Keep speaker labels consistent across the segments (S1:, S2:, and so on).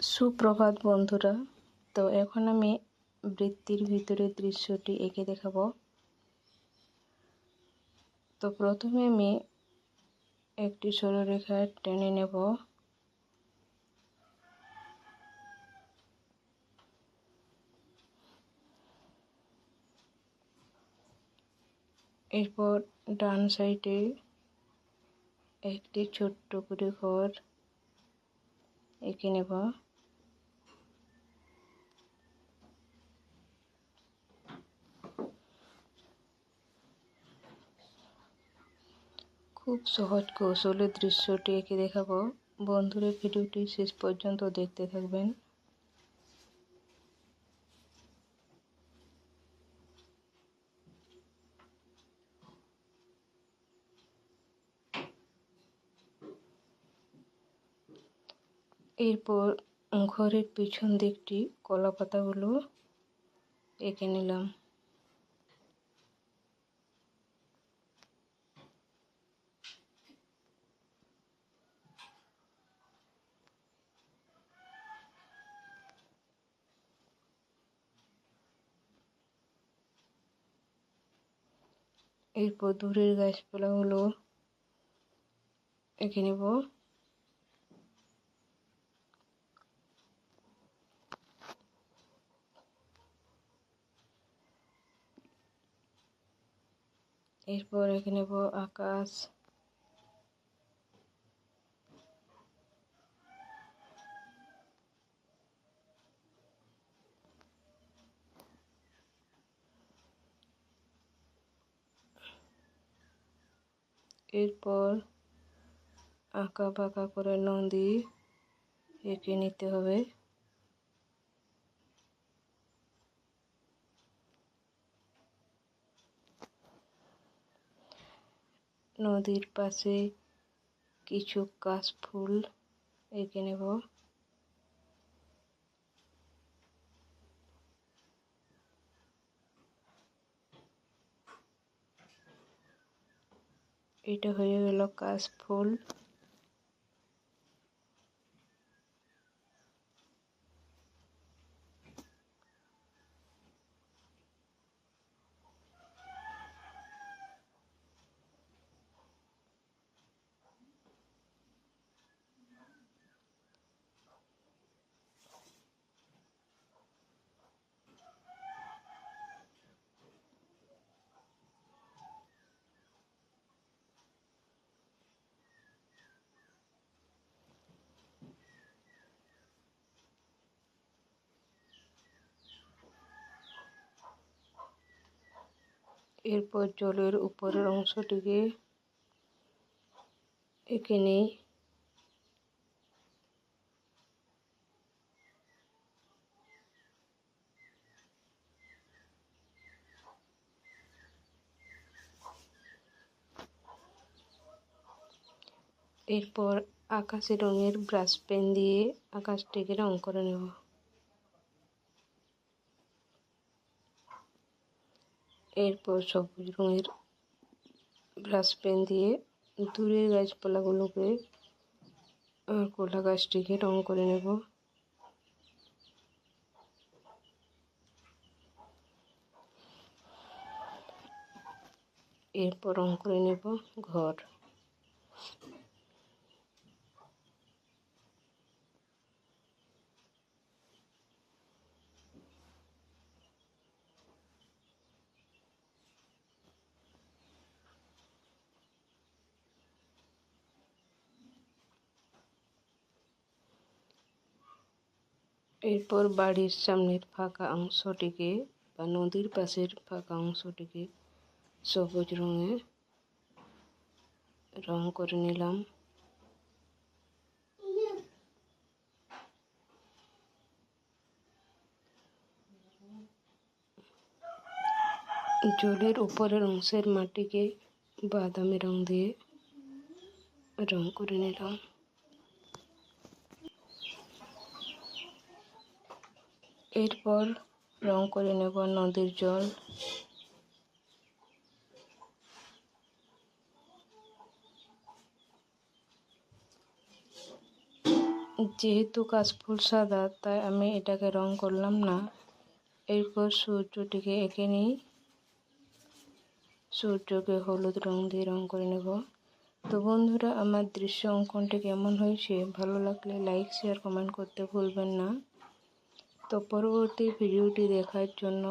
S1: সুপ্রভাত বন্ধুরা। তো এখন আমি বৃত্তির ভিতরে দৃশ্যটি এঁকে দেখাবো। তো প্রথমে আমি একটি সরলরেখা টেনে নেব। এরপর ডান সাইডে একটি ছোট্ট করে ঘর এঁকে নেব। খুব সহজ কৌশলে দৃশ্যটি এঁকে দেখাবো। বন্ধুরা, ভিডিওটি শেষ পর্যন্ত দেখতে থাকবেন। এরপর ঘরের পিছন দিকটি কলা পাতাগুলো এঁকে নিলাম। এরপর দূরের গাছপালাগুলো এঁকে নেব। এরপর এঁকে নেব আকাশ। এরপর আঁকা বাঁকা করে নদী এঁকে নিতে হবে। নদীর পাশে কিছু কাশফুল এঁকে নেব। এটা হয়ে গেল কাশফুল। এরপর জলের উপরের অংশটিকে এঁকে নিই। এরপর আকাশি রঙের ব্রাশ পেন দিয়ে আকাশটিকে রং করে নেব। এরপর সবুজ রঙের ব্রাশ পেন দিয়ে দূরের গাছপালাগুলোকে আর কলা গাছটিকে রং করে নেব। এরপর রং করে নেব ঘর। এরপর বাড়ির সামনের ফাঁকা অংশটিকে বা নদীর পাশের ফাঁকা অংশটিকে সবুজ রঙে রং করে নিলাম। জলের উপরের অংশের মাটিকে বাদামি রং দিয়ে রং করে নিলাম। এরপর রং করে নেব নদীর জল। যেহেতু কাশফুল সাদা তাই আমি এটাকে রং করলাম না। এরপর সূর্যটিকে এঁকে নিই। সূর্যকে হলুদ রং দিয়ে রং করে নেব। তো বন্ধুরা, আমার দৃশ্য অঙ্কনটি কেমন হয়েছে ভালো লাগলে লাইক শেয়ার কমেন্ট করতে ভুলবেন না। তো পরবর্তী ভিডিওটি দেখার জন্য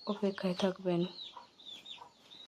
S1: অপেক্ষায় থাকবেন।